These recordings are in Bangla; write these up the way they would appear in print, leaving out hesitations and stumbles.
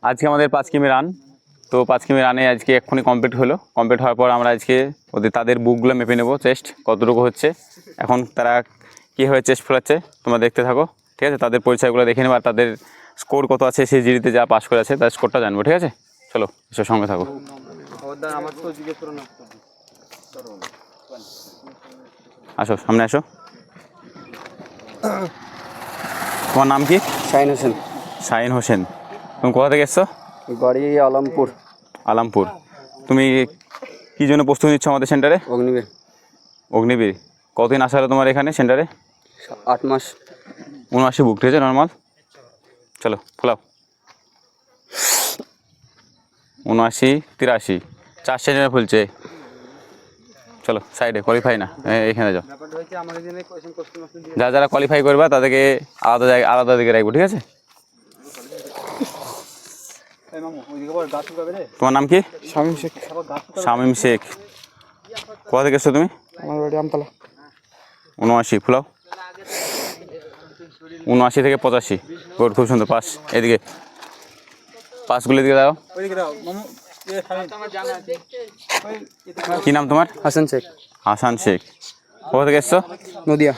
আজকে আমাদের 5 কিমি রান, তো 5 কিমি রানে আজকে এক্ষুনি কমপ্লিট হলো। কমপ্লিট হওয়ার পর আমরা আজকে তাদের বুকগুলো মেপে নেবো, চেস্ট কতটুকু হচ্ছে, এখন তারা কীভাবে চেস্ট ফোলাচ্ছে তোমরা দেখতে থাকো, ঠিক আছে। তাদের পরিচয়গুলো দেখে নেবো আর তাদের স্কোর কত আছে, সেই জিডিতে যা পাস করে আছে তার স্কোরটা জানবো, ঠিক আছে। চলো এসব সঙ্গে থাকো। আসো সামনে আসো। তোমার নাম কি? শাহিন হোসেন। শাহিন হোসেন। তুমি কোথা থেকে এসছো? বাড়ি আলমপুর। আলমপুর। তুমি কী জন্য প্রস্তুতি নিচ্ছ আমাদের সেন্টারে? অগ্নিবীর। অগ্নিবীর। কতদিন আসা হলো তোমার এখানে সেন্টারে? 8 মাস। 79 বুক, ঠিক আছে, নর্মাল। চলো ফোলাও। 79, 83, 4 সেন্টারে ফুলছে। চলো সাইডে, কোয়ালিফাই না, এখানে যাও। যারা কোয়ালিফাই করবা তাদেরকে আলাদা জায়গায় আলাদা দিকে রাখবো, ঠিক আছে। তোমার নাম কি? শামীম শেখ। শামীম শেখ। কোথা থেকে এসছো তুমি? আমার বাড়ি আমতলা। 79 ফুলাও। 79 থেকে 85। গুড, খুব সুন্দর পাস। এদিকে পাসগুলো দিকে দাও। কি নাম তোমার? হাসান শেখ। হাসান শেখ। কোথা থেকে এসছো? নদিয়া।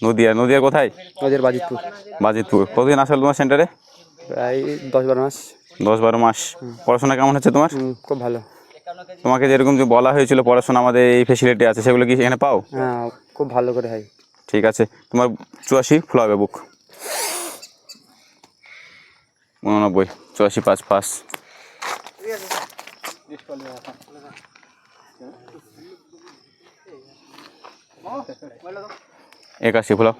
নদিয়া। নদিয়ার কোথায়? নদিয়ার বাজিতপুর। বাজিতপুর। কতদিন আসলো তোমার সেন্টারে? প্রায় 10-12 মাস। 10-12 মাস। পড়াশোনা কেমন হচ্ছে তোমার? খুব ভালো। তোমাকে যেরকম যে বলা হয়েছিল পড়াশোনা আমাদের এই ফেসিলিটি আছে, সেগুলো কি এখানে পাও? হ্যাঁ, খুব ভালো করে হয়। ঠিক আছে। তোমার 84 ফুলাবে বুক। 89, 84, 5 পাস। একাশি ফুলাও।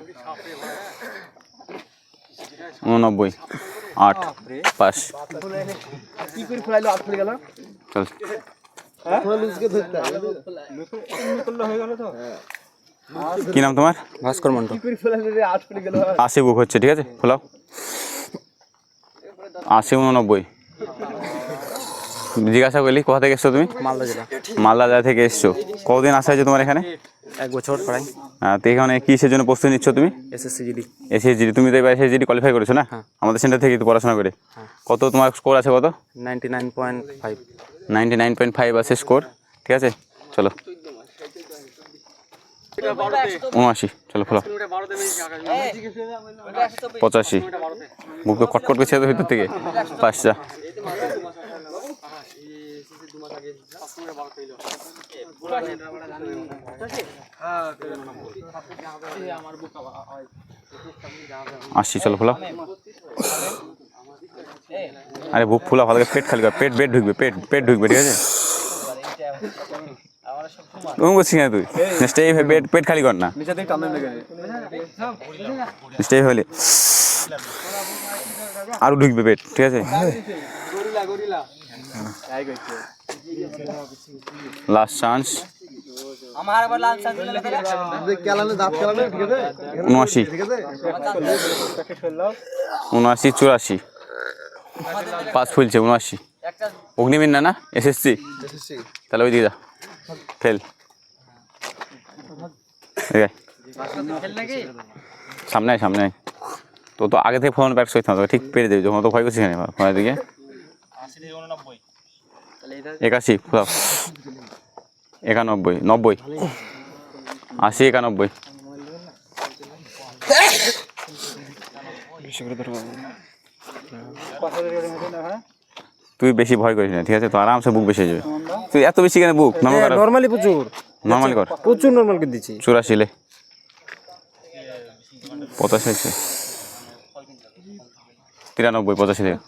89, 8 পাস। চল। কি নাম তোমার? ভাস্কর মন্ডল। 80 বুক হচ্ছে, ঠিক আছে, ফোলাও। 80, 89। জিজ্ঞাসা করলি কোথা থেকে এসছো তুমি? মালদা জেলা। মালদা জেলা থেকে এসছো। কতদিন আসা হয়েছে তোমার এখানে? 1 বছর প্রায়। তো এখানে কিসের জন্য প্রস্তুতি নিচ্ছ তুমি? SSC GD. এসএসজি। তুমি তো এবার এসএসজি কোয়ালিফাই করেছো না? হ্যাঁ। আমাদের সেন্টার থেকে তো পড়াশোনা করে। কত তোমার স্কোর আছে? কত? 99.5। 99.5 আছে স্কোর, ঠিক আছে। চলো 79, চলো ফলো। 85 বুক তো কটকট করছে ভিতর থেকে। 5টা। আসছি, চলো ফোলা। আরে বুক ফুলা ভালো, পেট খালি কর, পেট ঢুকবে, পেট ঢুকবে, ঠিক আছে। তুমি বলছি না, তুই স্টে পেট খালি কর না, স্টে হলে আরো ঢুকবে পেট, ঠিক আছে। Last chance. 79, 84 পাস ফুলছে। 79 অগ্নিবীর না এসএসসি, তাহলে ওই দিকে যা, ফেল। সামনে সামনে তো আগে থেকে ফোন ব্যাক করতে হবে, ঠিক পেরে দেবে যখন তো ভয় করছি এখানে ফোনের দিকে। 81 ফুলাও। 91, 90, 80, 91। তুই বেশি ভয় করিস না, ঠিক আছে, তো আরামসে বুক বেশি যাবে। তুই এত বেশি কেন বুক? নরমালি প্রচুর, নরমালি কর, প্রচুর নরমাল করে দিচ্ছি। 84 লে 85, 93, 85 থেকে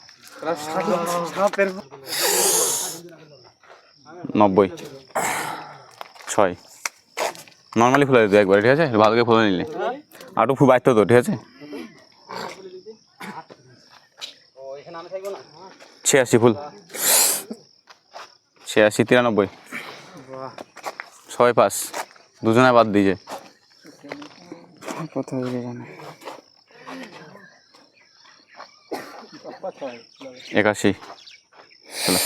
90, 6 নর্মালি ফুলে দিত একবার, ঠিক আছে, ভালো করে ফুলে নিলে আরও খুব বাড়তো তো, ঠিক আছে। 86 ফুল। 86, 93, 6 পাস, দুজনে বাদ দিয়ে যায়। 81, চলো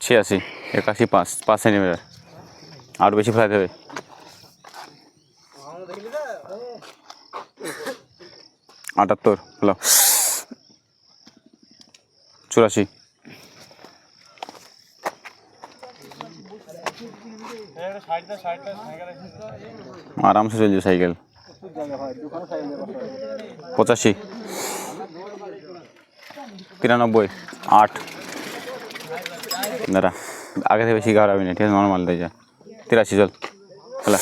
86, 81, 5 সেন্টিমিটার, আরও বেশি ফেলাতে হবে। 78 হলো 84 আরামসে চলছে সাইকেল 85 93 8 দাঁড়া আগে থেকে বেশি খারাপ না ঠিক আছে নর্মাল দিয়ে যা 83 চল খেলা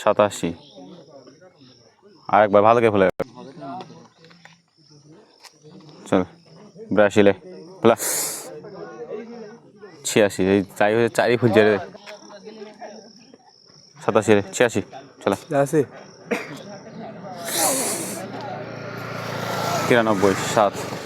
87 আরেকবার ভালো করে ফেলে চল 82 লে খেলা 86 এই চাই হচ্ছে 4ই খুঁজছে রে 87 রে 86 চলা 86 93 7